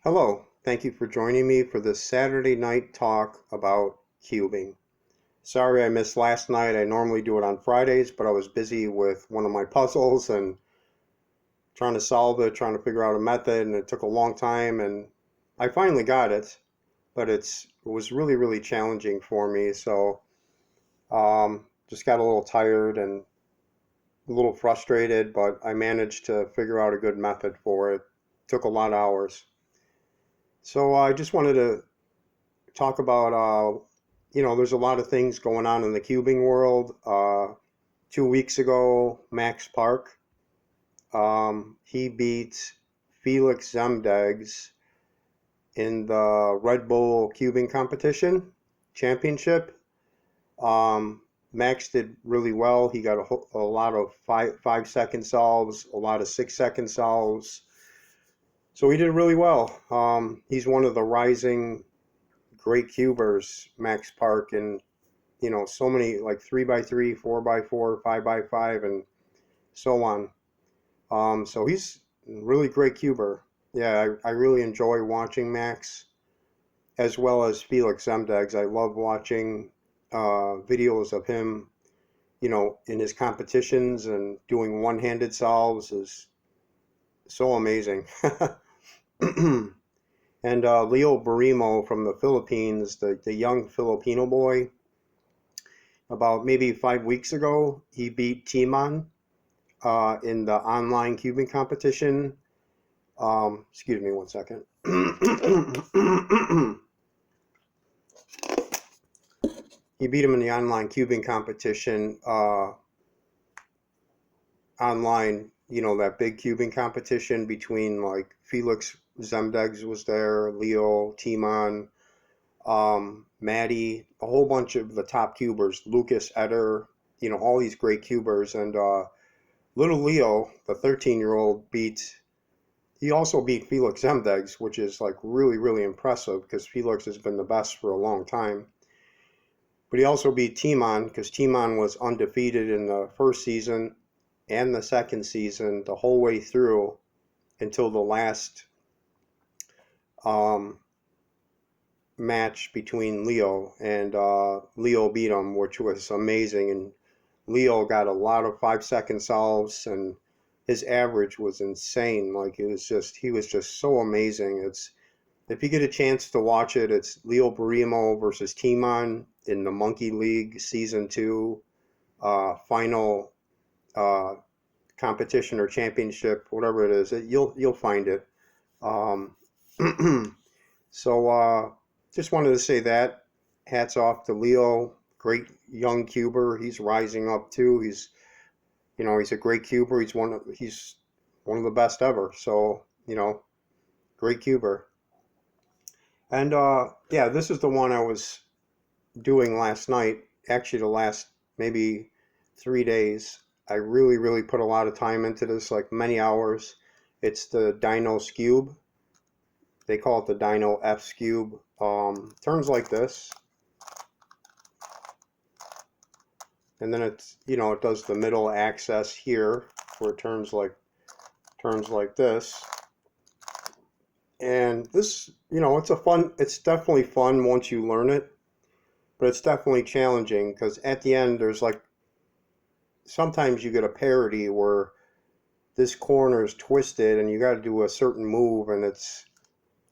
Hello, thank you for joining me for this Saturday night talk about cubing. Sorry I missed last night. I normally do it on Fridays, but I was busy with one of my puzzles and trying to solve it, trying to figure out a method, and it took a long time and I finally got it, but it was really challenging for me, so just got a little tired and a little frustrated, but I managed to figure out a good method for it. Took a lot of hours. So I just wanted to talk about there's a lot of things going on in the cubing world. 2 weeks ago, Max Park, he beat Felix Zemdegs in the Red Bull cubing competition championship. Max did really well. He got a lot of 5 second solves, a lot of 6 second solves. So he did really well. He's one of the rising great cubers, Max Park, and so many like 3x3, 4x4, 5x5, and so on. So he's a really great cuber. Yeah, I really enjoy watching Max as well as Felix Zemdegs. I love watching videos of him, in his competitions and doing one-handed solves is so amazing. And Leo Barimo from the Philippines, the young Filipino boy, about maybe 5 weeks ago, he beat Timon in the online cubing competition. Excuse me one second. He beat him in the online cubing competition. Online, that big cubing competition between like Felix Zemdegs was there, Leo, Timon, Maddie, a whole bunch of the top cubers, Lucas Eder, all these great cubers. And little Leo, the 13-year-old, he also beat Felix Zemdegs, which is like really impressive because Felix has been the best for a long time. But he also beat Timon because Timon was undefeated in the first season and the second season the whole way through until the last match between Leo, and Leo beat him, which was amazing. And Leo got a lot of 5 second solves, and his average was insane. Like he was just so amazing. It's If you get a chance to watch it, it's Leo Barimo versus Timon in the Monkey League Season 2 final competition or championship, whatever it is. You'll find it. Um, so just wanted to say that. Hats off to Leo, great young cuber. He's rising up too. He's a great cuber. He's one of the best ever. So great cuber. And yeah, this is the one I was doing last night. Actually, the last maybe 3 days. I really put a lot of time into this, like many hours. It's the Dino Skewb. They call it the Dino F Skewb. Turns like this, and then it does the middle access here, where it turns like this. And this, it's definitely fun once you learn it, but it's definitely challenging because at the end there's like sometimes you get a parity where this corner is twisted and you got to do a certain move, and it's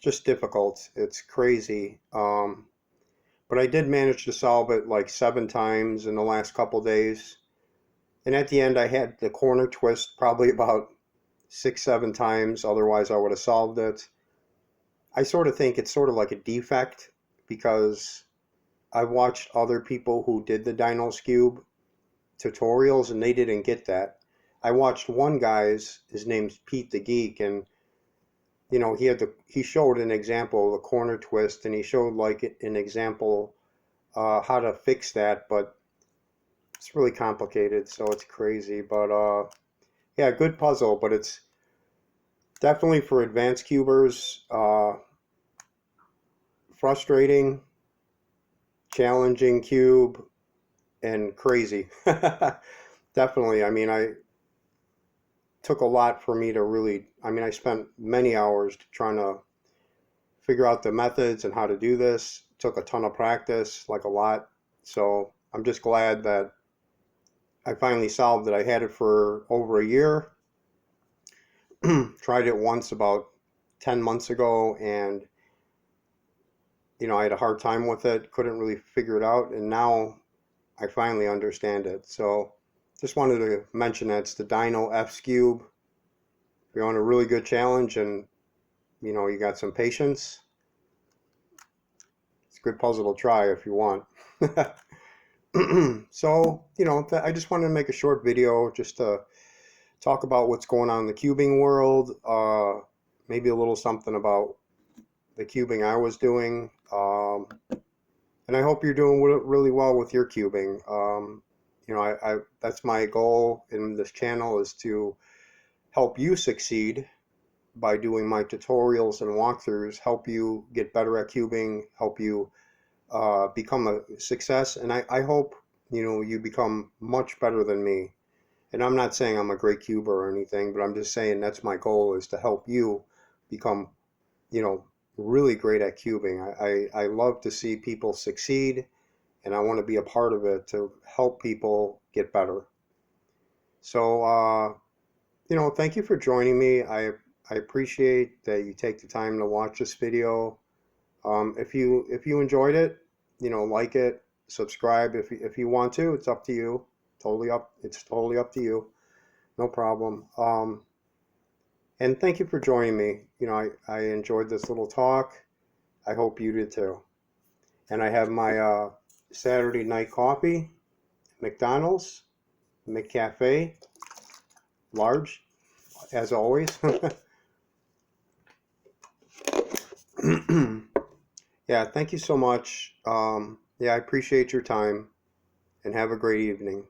just difficult. It's crazy. But I did manage to solve it like 7 times in the last couple days. And at the end, I had the corner twist probably about 6, 7 times. Otherwise, I would have solved it. I sort of think it's sort of like a defect because I've watched other people who did the Dino Skewb tutorials and they didn't get that. I watched one guy's, his name's Pete the Geek, and he showed an example of the corner twist, and he showed like an example how to fix that, but it's really complicated, so it's crazy. But yeah, good puzzle, but it's definitely for advanced cubers. Frustrating, challenging cube, and crazy. Definitely. I mean, I took a lot for me to really. I mean, I spent many hours trying to figure out the methods and how to do this. It took a ton of practice, like a lot. So I'm just glad that I finally solved it. I had it for over a year. Tried it once about 10 months ago, and I had a hard time with it, couldn't really figure it out, and now I finally understand it. So just wanted to mention that it's the Dino F Skewb. If you're on a really good challenge and you got some patience, it's a good puzzle to try if you want. So, I just wanted to make a short video just to talk about what's going on in the cubing world, maybe a little something about the cubing I was doing, and I hope you're doing really well with your cubing. That's my goal in this channel, is to help you succeed by doing my tutorials and walkthroughs, help you get better at cubing, help you become a success, and I hope you become much better than me. And I'm not saying I'm a great cuber or anything, but I'm just saying that's my goal, is to help you become really great at cubing. I love to see people succeed, and I want to be a part of it to help people get better. So thank you for joining me. I appreciate that you take the time to watch this video. If you enjoyed it, like it, subscribe if you want to. It's up to you. It's totally up to you. No problem. And thank you for joining me. I enjoyed this little talk. I hope you did too. And I have my Saturday night coffee, McDonald's, McCafe, large, as always. Yeah, thank you so much. Yeah, I appreciate your time, and have a great evening.